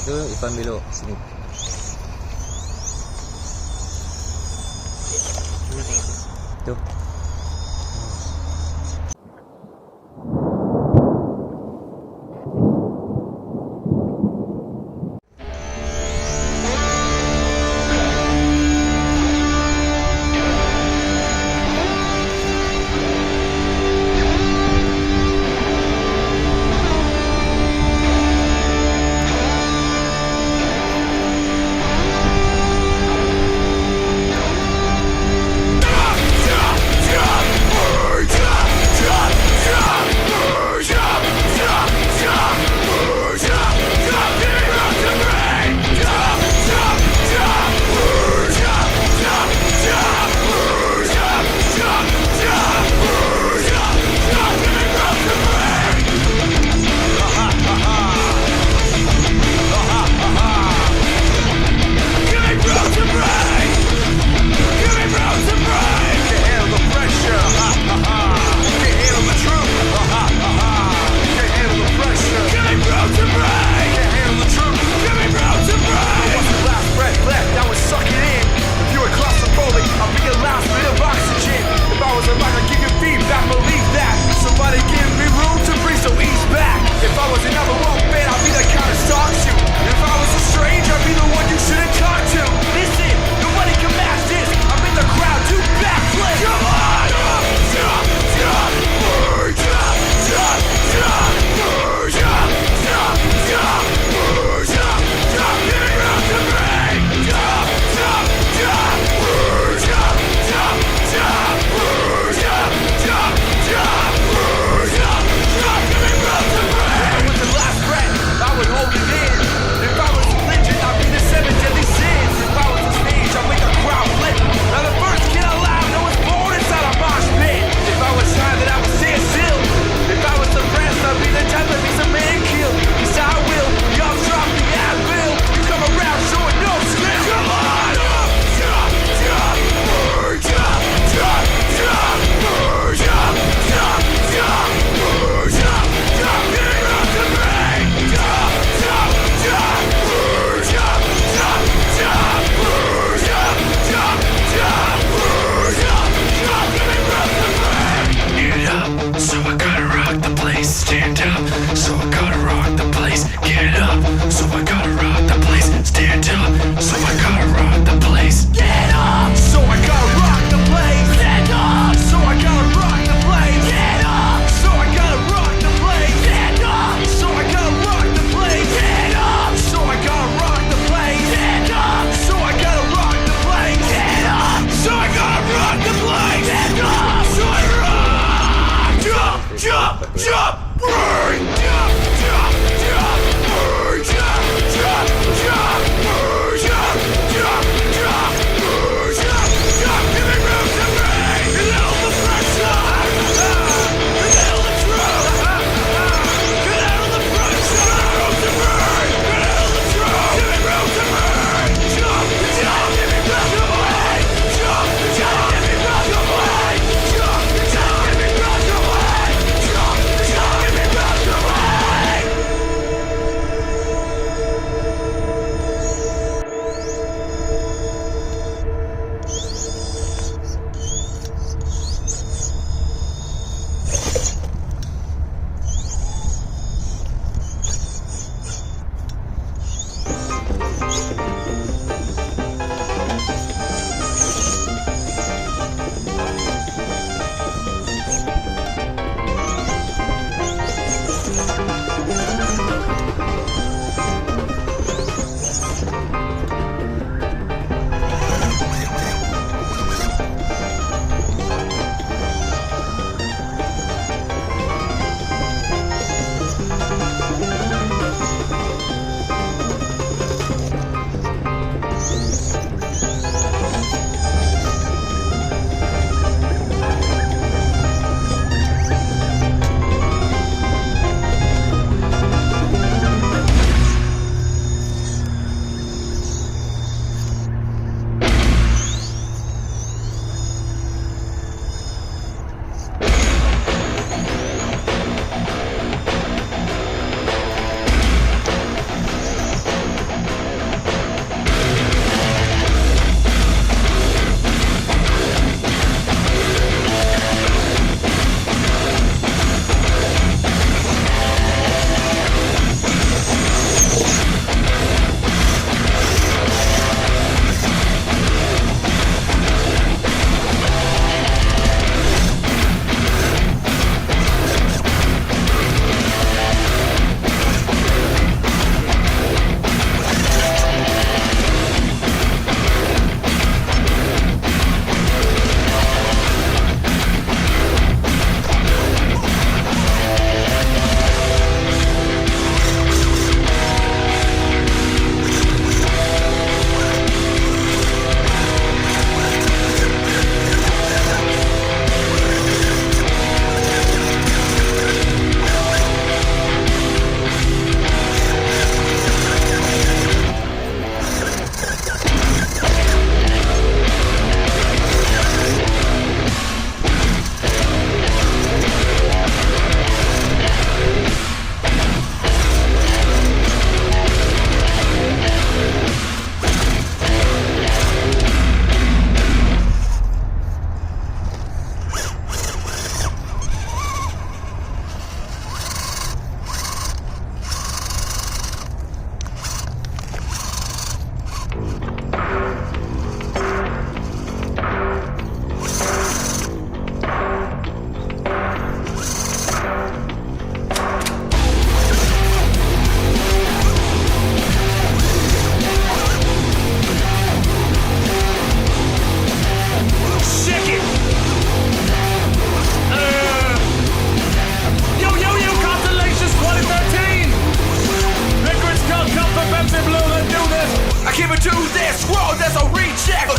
tu Irfan belok sini. Tu.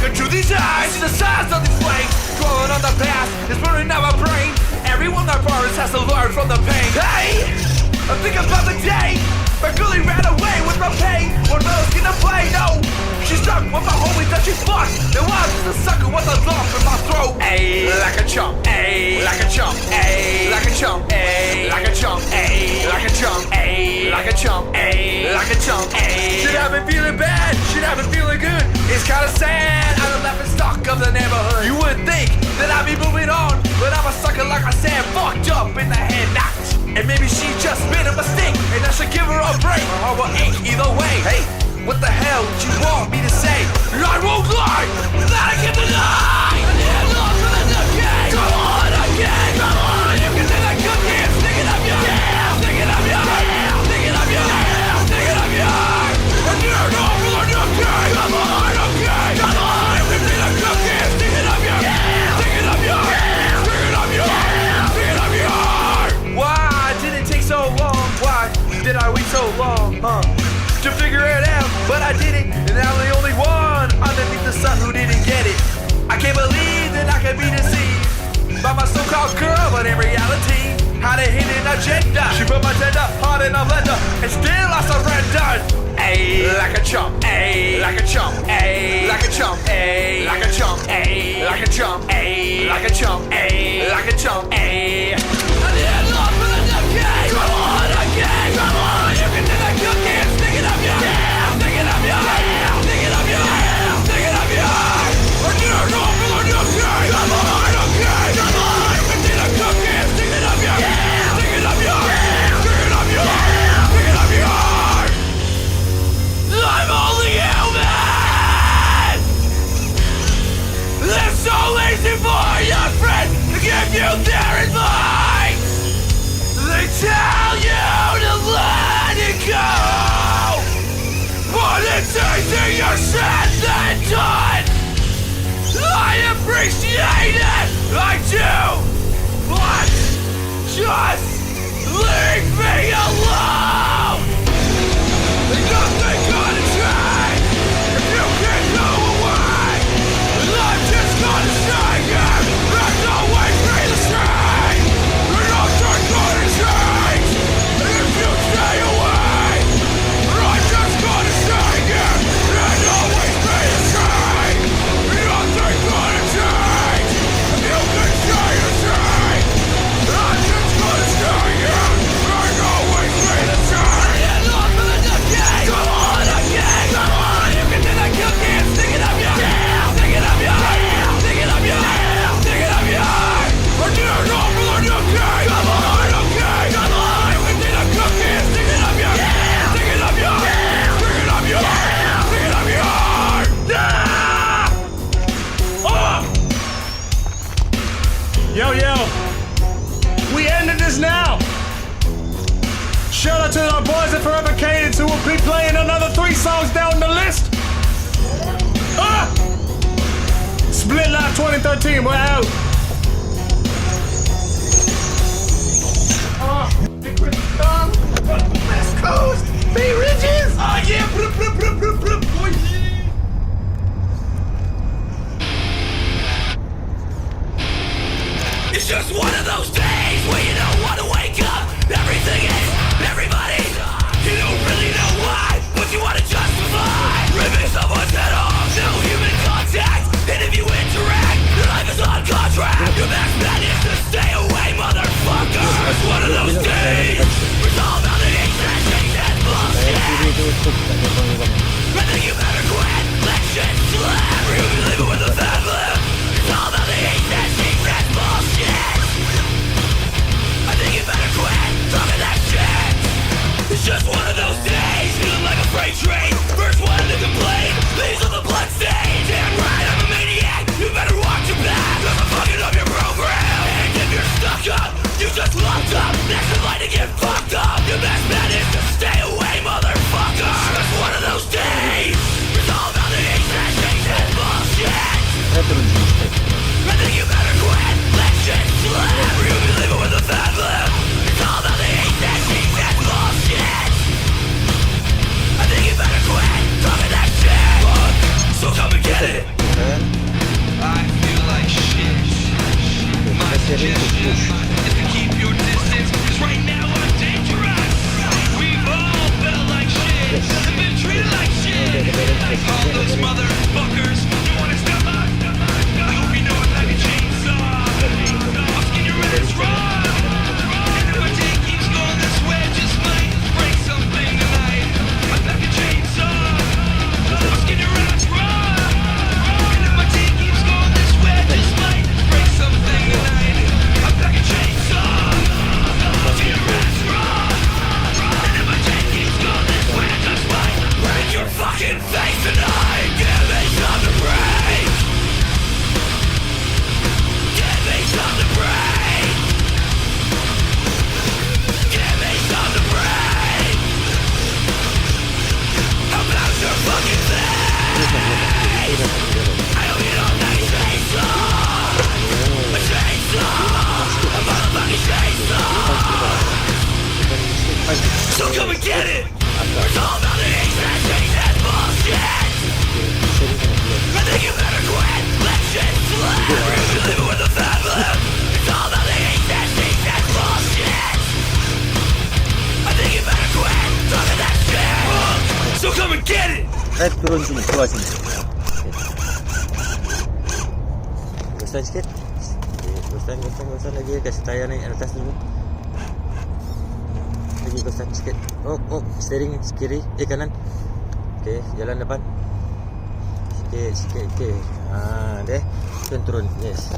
into these eyes, see the size of these flames. Dwelling on the past, it's burning out my brain. Everyone that borrows has to learn from the pain. Hey, I think about the day my girlie ran away with my pain. One metal's gonna play, no. She's stuck with my homies that she fucked. Now I'm just a sucker with a lump in my throat. Ayy, like a chump, ayy, like a chump, ayy, like a chump, ayy, like a chump, ayy, like a chump, ayy, like a chump, ayy, like a chump, ayy. Should I been feeling bad? Should I been feeling good? It's kinda sad. I'm the laughing stock of the neighborhood. You would think that I'd be moving on, but I'm a sucker like I said, fucked up in the head, knocked. And maybe she just made a mistake, and I should give her a break. My heart will ache either way. Hey, what the hell do you want me to say? I won't lie, that I can't deny. I need love for the decade. Come on, again, come on. You can do that cookie, stick it up your ass, stick it up your ass, stick it up your ass, stick it up your ass. I need love for the decade. Come on, okay, come on. You can do that cookie, stick it up your ass, stick it up your ass, stick it up your ass, stick it up your ass. Why did it take so long? Why did I wait so long, to figure it out? But I did it, and I'm the only one underneath the sun who didn't get it. I can't believe that I can be deceived by my so-called girl, but in reality, had a hidden agenda. She put my tender heart in a blender, and still I surrendered. Ayy, like a chump, ayy, like a chump, ayy, like a chump, ayy, like a chump, ayy, like a chump, ayy, like a chump, ayy, like a chump, ayy. I need love for the decade. Come on, again, come on. You can do that cookie, stick it up your ass, stick it up your ass, stick it up your ass, stick it up your ass. I need love for the decade. Come on, okay, come on. You can do that cookie, stick it up your ass, stick it up your ass, stick it up your ass, stick it up your ass. I'm only human. It's so easy for your friends to give you their advice. They tell you to let it go, but it's easier said than done. I appreciate it, I do, but just leave me alone. Nothing gonna change if you can't go away. I'm just gonna stay here and always be the same. And nothing's gonna change if you stay away. I'm just gonna stay here and always be the same. And nothing's gonna change if you can stay the same. I'm just gonna stay here and always be the same. Come on, again, come on. You can do that cookie, stick it up your ass, stick it up your ass, stick it up your ass, stick it up your ass. I need love for the decade. Come on, okay, come on. You can do that cookie, stick it up your ass, stick it up your ass, stick it up your ass, stick it up your ass. Yeah! Yo, yo, we ended this now. Shout out to our boys at Forever Cadence who will be playing another 3 songs down the list. Split Live 2013, we're out. West Coast, Bay Ridges. Oh yeah, boy. It's just one of those days where you don't want to wake up. Everything is everybody. You don't really know why, but you want to justify ripping someone's head off. No human contact, and if you interact, your life is on contract. Your best bet is to stay away, motherfucker. It's one of those days. It's all about the exact and bullshit. turun sini, keluar sini. Okay. Luruskan sikit. Okay, luruskan lagi. Kasih tayar naik atas dulu. Lagi luruskan sikit. Oh, steering kiri, kanan. Okay, jalan depan. Sikit. Okay. Deh. Turun. Yes.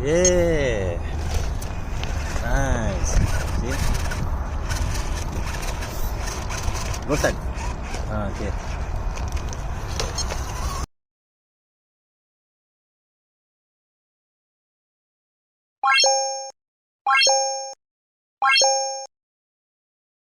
Yeah. Nice. See? Luruskan. Okay.